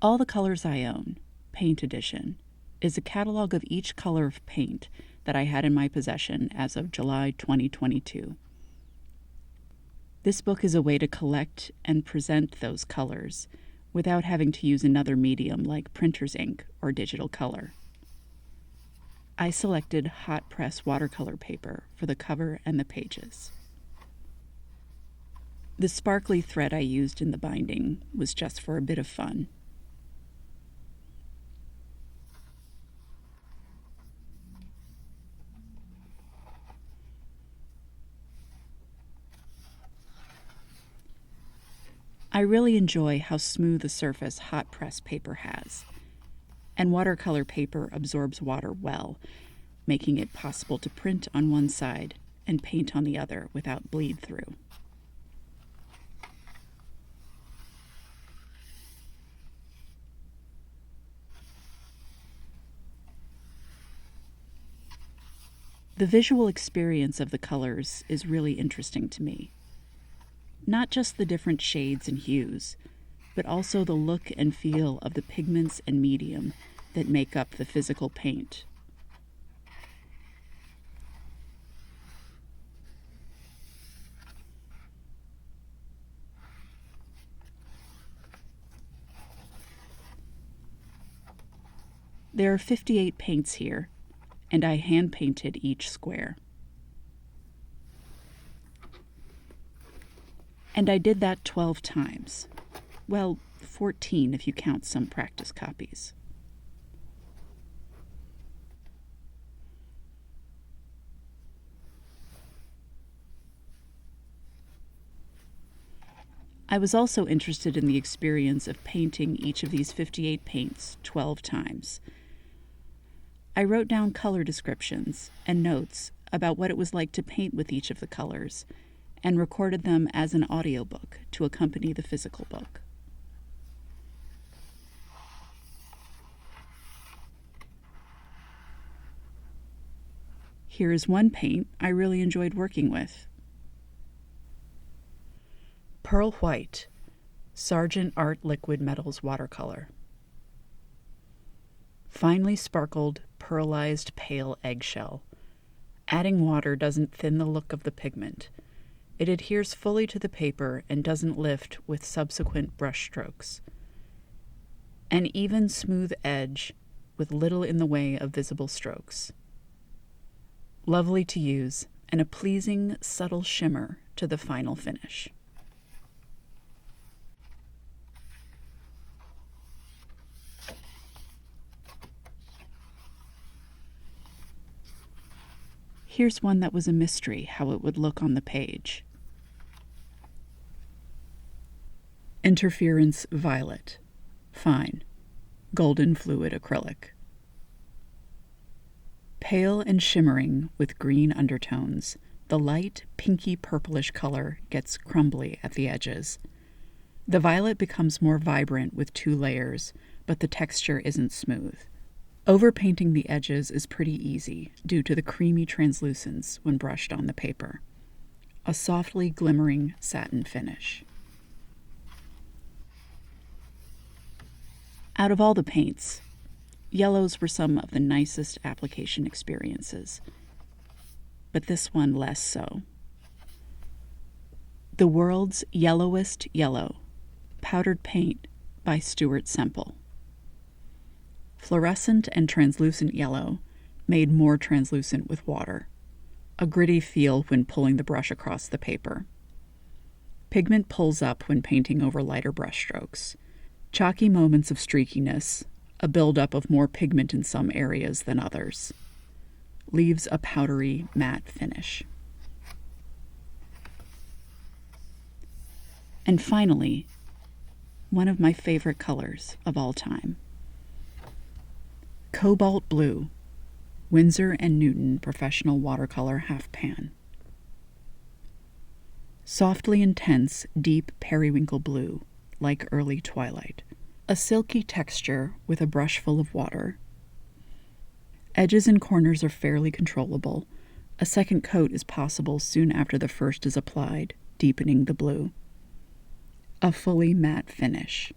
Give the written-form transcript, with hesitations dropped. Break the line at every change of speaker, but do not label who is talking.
All the Colors I Own, Paint Edition, is a catalog of each color of paint that I had in my possession as of July 2022. This book is a way to collect and present those colors without having to use another medium like printer's ink or digital color. I selected hot press watercolor paper for the cover and the pages. The sparkly thread I used in the binding was just for a bit of fun. I really enjoy how smooth a surface hot press paper has, and watercolor paper absorbs water well, making it possible to print on one side and paint on the other without bleed through. The visual experience of the colors is really interesting to me. Not just the different shades and hues, but also the look and feel of the pigments and medium that make up the physical paint. There are 58 paints here, and I hand-painted each square. And I did that 12 times. Well, 14 if you count some practice copies. I was also interested in the experience of painting each of these 58 paints 12 times. I wrote down color descriptions and notes about what it was like to paint with each of the colors, and recorded them as an audiobook to accompany the physical book. Here is one paint I really enjoyed working with. Pearl White, Sargent Art Liquid Metals Watercolor. Finely sparkled, pearlized pale eggshell. Adding water doesn't thin the look of the pigment. It adheres fully to the paper and doesn't lift with subsequent brush strokes. An even, smooth edge with little in the way of visible strokes. Lovely to use, and a pleasing, subtle shimmer to the final finish. Here's one that was a mystery how it would look on the page. Interference Violet, Fine, Golden Fluid Acrylic. Pale and shimmering with green undertones, the light pinky purplish color gets crumbly at the edges. The violet becomes more vibrant with 2 layers, but the texture isn't smooth. Overpainting the edges is pretty easy due to the creamy translucence when brushed on the paper. A softly glimmering satin finish. Out of all the paints, yellows were some of the nicest application experiences, but this one less so. The World's Yellowest Yellow, Powdered Paint by Stuart Semple. Fluorescent and translucent yellow, made more translucent with water. A gritty feel when pulling the brush across the paper. Pigment pulls up when painting over lighter brushstrokes. Chalky moments of streakiness, a buildup of more pigment in some areas than others. Leaves a powdery, matte finish. And finally, one of my favorite colors of all time. Cobalt Blue, Winsor & Newton Professional Watercolor Half Pan. Softly intense, deep periwinkle blue, like early twilight. A silky texture with a brush full of water. Edges and corners are fairly controllable. A second coat is possible soon after the first is applied, deepening the blue. A fully matte finish.